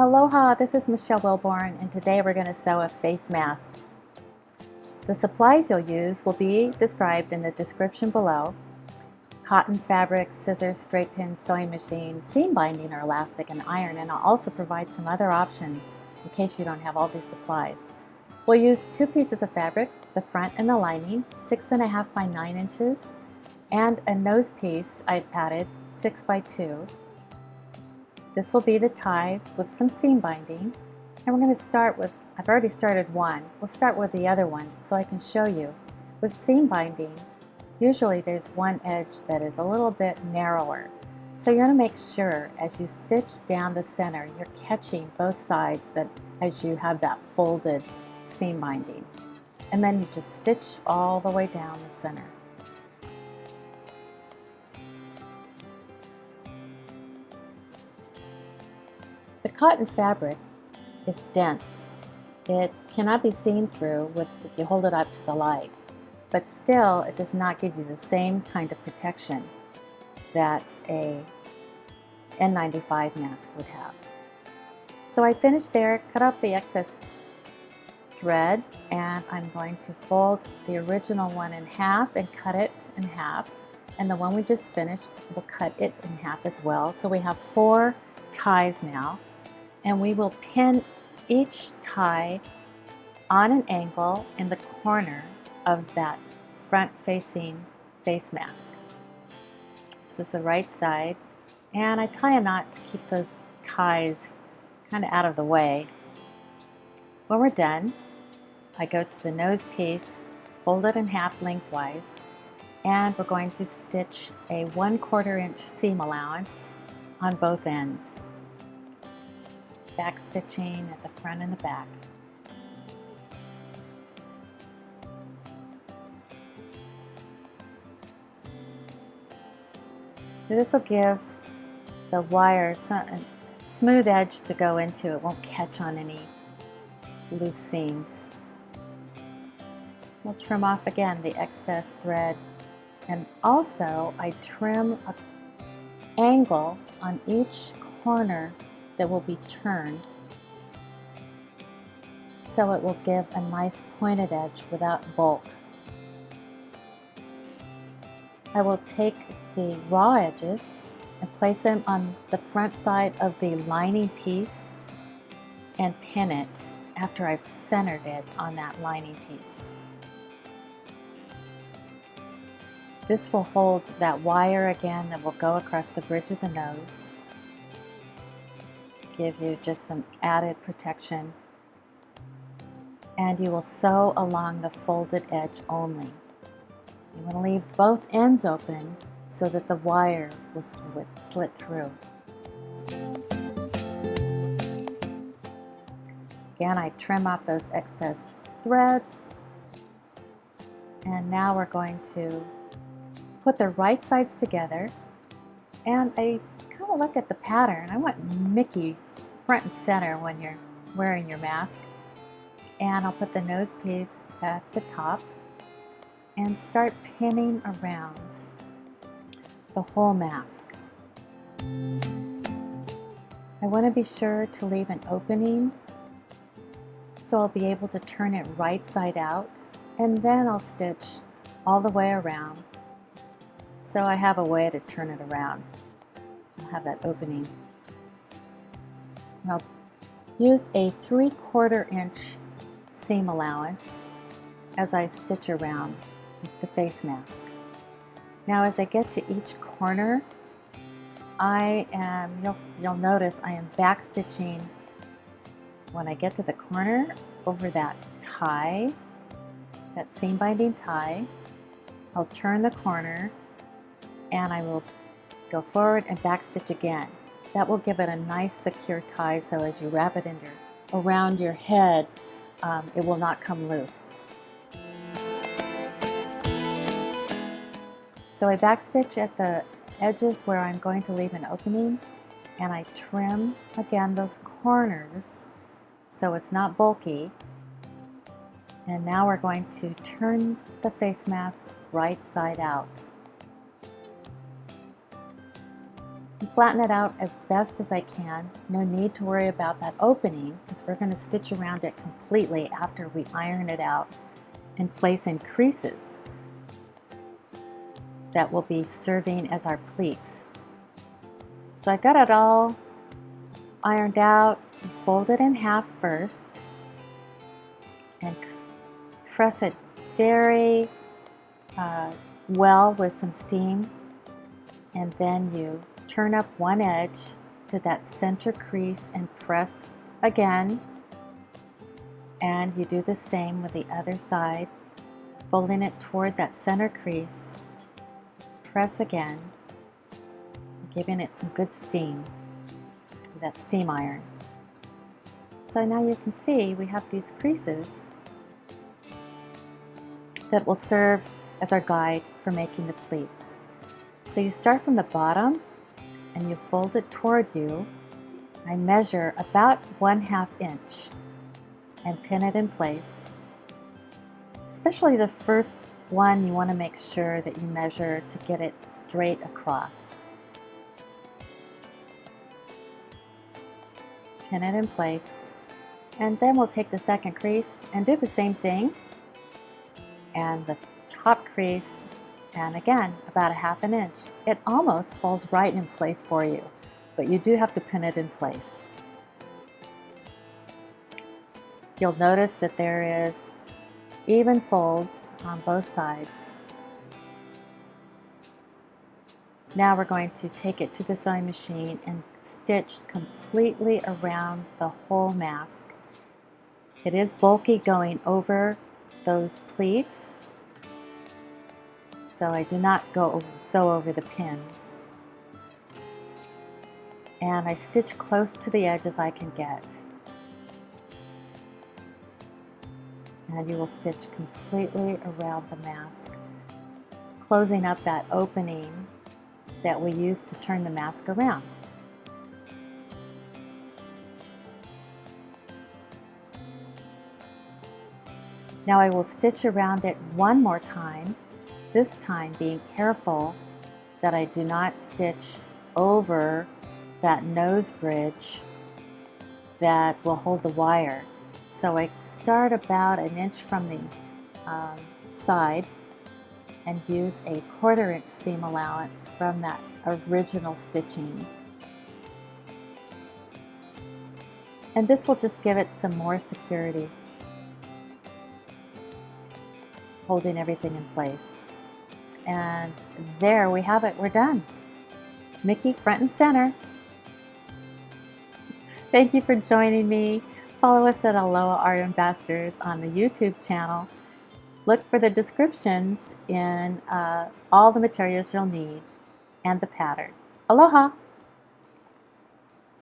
Aloha, this is Michele Wilborn, and today we're going to sew a face mask. The supplies you'll use will be described in the description below. Cotton fabric, scissors, straight pins, sewing machine, seam binding or elastic, and iron, and I'll also provide some other options in case you don't have all these supplies. We'll use 2 pieces of fabric, the front and the lining, 6.5 by 9 inches, and a nose piece I've added 6 by 2. This will be the tie with some seam binding, and we're going to start with, I've already started one, we'll start with the other one so I can show you. With seam binding, usually there's one edge that is a little bit narrower, so you're going to make sure as you stitch down the center you're catching both sides that as you have that folded seam binding, and then you just stitch all the way down the center. The cotton fabric is dense. It cannot be seen through if you hold it up to the light, but still it does not give you the same kind of protection that a N95 mask would have. So I finished there, cut off the excess thread, and I'm going to fold the original one in half and cut it in half, and the one we just finished, we'll cut it in half as well. So we have 4 ties now, and we will pin each tie on an angle in the corner of that front facing face mask. This is the right side, and I tie a knot to keep those ties kind of out of the way. When we're done, I go to the nose piece, fold it in half lengthwise, and we're going to stitch a 1/4 inch seam allowance on both ends. Back stitching at the front and the back. This will give the wire a smooth edge to go into. It won't catch on any loose seams. We'll trim off again the excess thread, and also I trim an angle on each corner that will be turned, so it will give a nice pointed edge without bulk. I will take the raw edges and place them on the front side of the lining piece and pin it after I've centered it on that lining piece. This will hold that wire again that will go across the bridge of the nose, give you just some added protection, and you will sew along the folded edge only. You want to leave both ends open so that the wire will slit through. Again, I trim off those excess threads, and now we're going to put the right sides together, and I kind of look at the pattern. I want Mickey front and center when you're wearing your mask, and I'll put the nose piece at the top and start pinning around the whole mask. I want to be sure to leave an opening so I'll be able to turn it right side out, and then I'll stitch all the way around so I have a way to turn it around. I'll have that opening. And I'll use a 3/4 inch seam allowance as I stitch around the face mask. Now as I get to each corner, you'll notice I am back stitching when I get to the corner over that tie, that seam binding tie. I'll turn the corner and I will go forward and back stitch again. That will give it a nice secure tie, so as you wrap it around your head, it will not come loose. So I back stitch at the edges where I'm going to leave an opening, and I trim again those corners so it's not bulky. And now we're going to turn the face mask right side out. and flatten it out as best as I can. No need to worry about that opening because we're going to stitch around it completely after we iron it out and place in creases that will be serving as our pleats. So I've got it all ironed out and fold it in half first and press it very well with some steam, and then you turn up one edge to that center crease and press again, and you do the same with the other side, folding it toward that center crease, press again, giving it some good steam with that steam iron. So now you can see we have these creases that will serve as our guide for making the pleats. So you start from the bottom and you fold it toward you. I measure about 1/2 inch and pin it in place. Especially the first one, you want to make sure that you measure to get it straight across. Pin it in place, and then we'll take the second crease and do the same thing, and the top crease, and again about 1/2 inch. It almost falls right in place for you, but you do have to pin it in place. You'll notice that there is even folds on both sides. Now we're going to take it to the sewing machine and stitch completely around the whole mask. It is bulky going over those pleats, so I do not sew over the pins. And I stitch close to the edge as I can get. And you will stitch completely around the mask, closing up that opening that we used to turn the mask around. Now I will stitch around it one more time, this time being careful that I do not stitch over that nose bridge that will hold the wire. So I start about 1 inch from the side and use a 1/4 inch seam allowance from that original stitching. And this will just give it some more security, holding everything in place. And there we have it, we're done. Mickey front and center. Thank you for joining me. Follow us at Aloha Art Ambassadors on the YouTube channel. Look for the descriptions in all the materials you'll need and the pattern. Aloha!